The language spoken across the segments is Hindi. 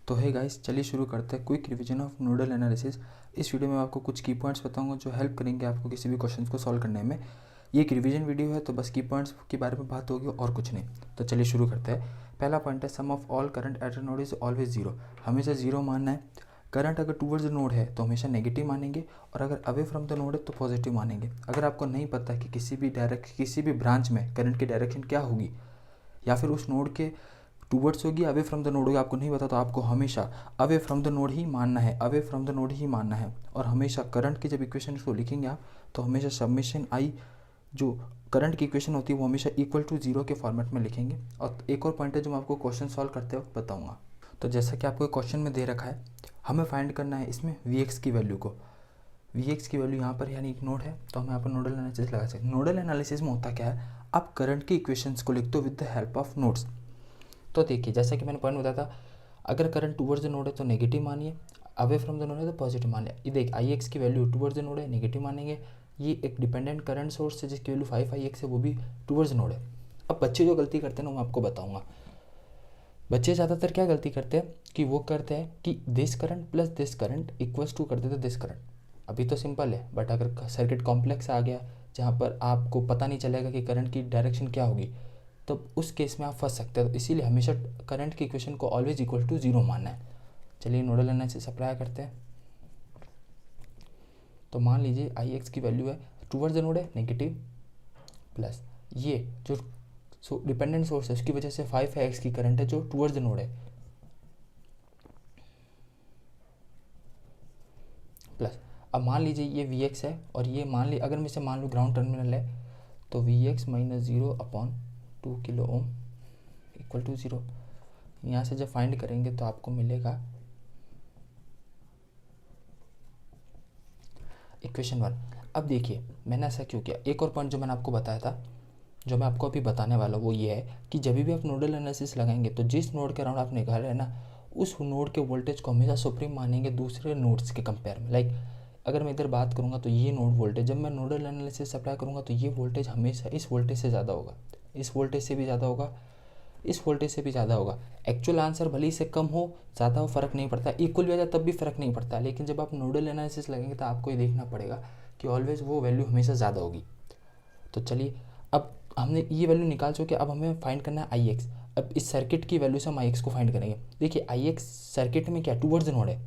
तो है गाइस, चलिए शुरू करते हैं quick revision of nodal analysis. इस वीडियो में आपको कुछ की पॉइंट्स बताऊंगा जो हेल्प करेंगे आपको किसी भी क्वेश्चन को सॉल्व करने में। ये एक रिवीजन वीडियो है तो बस की पॉइंट्स के बारे में बात होगी और कुछ नहीं। तो चलिए शुरू करते हैं। पहला पॉइंट है sum of all current at a node is always zero. हमेशा जीरो मानना है। करंट अगर टूवर्ड्स द नोड है तो हमेशा नेगेटिव मानेंगे, और अगर अवे फ्रॉम द नोड है तो पॉजिटिव मानेंगे। अगर आपको नहीं पता कि किसी भी ब्रांच में करंट की डायरेक्शन क्या होगी, या फिर उस नोड के टूवर्ड्स होगी, अवे फ्रॉम द नोड होगी, आपको नहीं पता, तो आपको हमेशा अवे फ्रॉम द नोड ही मानना है, अवे फ्रॉम द नोड ही मानना है। और हमेशा करंट की जब इक्वेशन को लिखेंगे आप, तो हमेशा समेशन आई जो करंट की इक्वेशन होती है वो हमेशा इक्वल टू जीरो के फॉर्मेट में लिखेंगे। और एक और पॉइंट है जो मैं आपको क्वेश्चन सॉल्व करते वक्त बताऊंगा। तो जैसा कि आपको क्वेश्चन में दे रखा है, हमें फाइंड करना है इसमें Vx की वैल्यू को। Vx की वैल्यू यहाँ पर यानी एक नोड है, तो हम यहाँ पर नोडल एनालिसिस लगा सकते हैं। नोडल एनालिसिस में होता क्या है, आप करंट की इक्वेशंस को लिखते हो with the help of nodes. तो देखिए, जैसा कि मैंने पॉइंट बताया था, अगर करंट टूवर्ड्स द नोड है तो नेगेटिव मानिए, अवे फ्रॉम द नोड है तो पॉजिटिव मानिए। ये देख, Ix की वैल्यू टूवर्ड्स द नोड है, नेगेटिव मानेंगे। ये एक डिपेंडेंट करंट सोर्स है जिसकी वैल्यू 5Ix है, वो भी टूवर्ड्स द नोड है। अब बच्चे जो गलती करते हैं ना, मैं आपको बताऊंगा। बच्चे ज़्यादातर क्या गलती करते हैं कि वो करते हैं कि this current plus this current equals to कर देते दिस करंट। अभी तो सिंपल है, बट अगर सर्किट कॉम्प्लेक्स आ गया जहाँ पर आपको पता नहीं चलेगा कि करंट की डायरेक्शन क्या होगी, तो उस केस में आप फंस सकते हैं। तो इसीलिए हमेशा करंट की इक्वेशन को ऑलवेज इक्वल टू जीरो मानना है। चलिए नोडल एनालिसिस अप्लाई करते हैं। तो मान लीजिए Ix की वैल्यू है टूवर्ड्स द नोड है नेगेटिव, प्लस ये जो डिपेंडेंट सोर्स है उसकी वजह से 5 है X की करंट है जो टूवर्ड्स द नोड है, प्लस अब मान लीजिए ये Vx है, और ये अगर मैं इसे मान लूँ ग्राउंड टर्मिनल है, तो Vx minus 0/2 kilo ohm equal to 0। यहाँ से जब फाइंड करेंगे तो आपको मिलेगा इक्वेशन 1। अब देखिए मैंने ऐसा क्यों किया, एक और पॉइंट जो मैंने आपको बताया था, जो मैं आपको अभी बताने वाला हूँ, वो ये है कि जब भी आप नोडल एनालिसिस लगाएंगे तो जिस नोड के अराउंड आप निकाल रहे हैं ना, उस नोड के वोल्टेज को हमेशा सुप्रीम मानेंगे दूसरे नोड्स के कंपेयर में। लाइक अगर मैं इधर बात करूँगा तो ये नोड वोल्टेज, जब मैं नोडल एनालिसिस अप्लाई करूँगा तो ये वोल्टेज हमेशा इस वोल्टेज से ज़्यादा होगा, इस वोल्टेज से भी ज़्यादा होगा, इस वोल्टेज से भी ज़्यादा होगा। एक्चुअल आंसर भले ही से कम हो ज़्यादा हो फ़र्क नहीं पड़ता, इक्वल भी आ जाए तब भी फ़र्क नहीं पड़ता। लेकिन जब आप नोडल एनालिसिस लगेंगे तो आपको ये देखना पड़ेगा कि ऑलवेज वो वैल्यू हमेशा ज़्यादा होगी। तो चलिए, अब हमने ये वैल्यू निकाल चुके, अब हमें फाइंड करना है Ix। अब इस सर्किट की वैल्यू से हम Ix को फाइंड करेंगे। देखिए Ix सर्किट में क्या टूवर्ड्स द नोड है,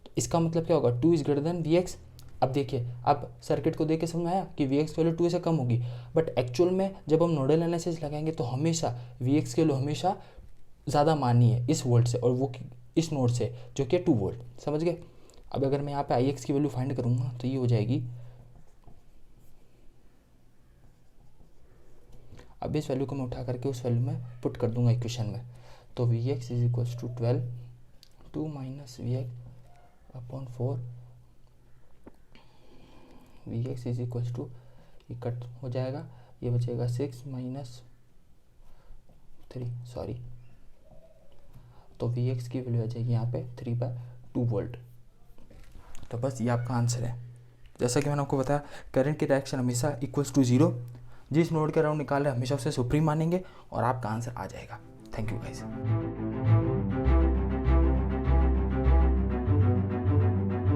तो इसका मतलब क्या होगा, 2 इज ग्रेटर देन Vx। अब देखिए, अब सर्किट को देख के समझ में आया कि Vx की वैल्यू 2 से कम होगी, बट एक्चुअल में जब हम नोडल एनालिसिस लगाएंगे तो हमेशा Vx की वैल्यू हमेशा ज़्यादा मानी है इस वोल्ट से, और वो इस नोड से जो कि 2 वोल्ट, समझ गए। अब अगर मैं यहाँ पे Ix की वैल्यू फाइंड करूँगा तो ये हो जाएगी, अब इस वैल्यू को मैं उठा करके उस वैल्यू में पुट कर दूंगा इक्वेशन में। तो Vx is equals to 12 2 minus Vx/4, Vx is equals to, ये कट हो जाएगा, ये बचेगा 6 माइनस 3, सॉरी, तो Vx की वैल्यू आ जाएगी यहाँ पे 3/2 वोल्ट। तो बस ये आपका आंसर है। जैसा कि मैंने आपको बताया, करंट की डायरेक्शन हमेशा इक्वल्स टू जीरो, जिस नोड के अराउंड निकाल रहे हैं हमेशा उसे सुप्रीम मानेंगे और आपका आंसर आ जाएगा। Thank you guys.